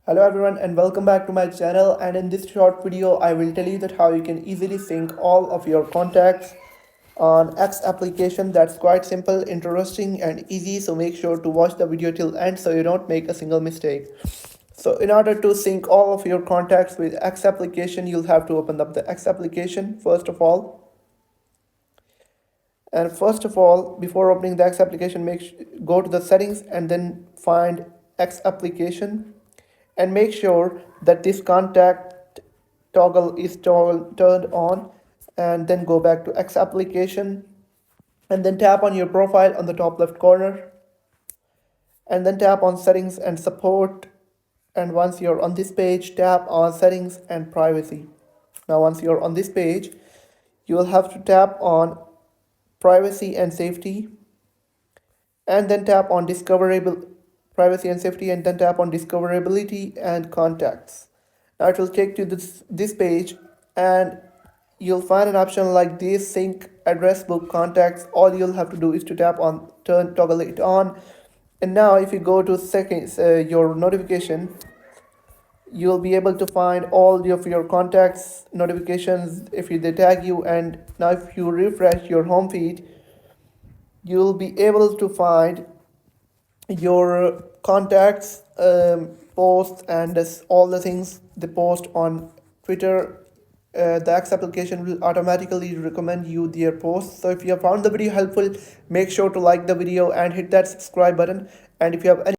Hello everyone and welcome back to my channel, and in this short video I will tell you that how you can easily sync all of your contacts on X application. That's quite simple, interesting and easy, so make sure to watch the video till end so you don't make a single mistake. So in order to sync all of your contacts with X application, you'll have to open up the X application first of all. And first of all, before opening the X application, go to the settings and then find X application and make sure that this contact toggle is turned on, and then go back to X application and then tap on your profile on the top left corner and then tap on settings and support. And once you're on this page, tap on settings and privacy. Now once you're on this page, you will have to tap on privacy and safety and then tap on discoverable privacy and safety and then tap on discoverability and contacts. Now it will take you to this page, and you'll find an option like this: sync address book contacts. All you'll have to do is to tap on toggle it on. And now if you go to settings, your notification, you'll be able to find all of your contacts notifications if they tag you. And now if you refresh your home feed, you'll be able to find your contacts posts and all the things they post on Twitter. The X application will automatically recommend you their posts. So if you have found the video helpful, make sure to like the video and hit that subscribe button. And if you have any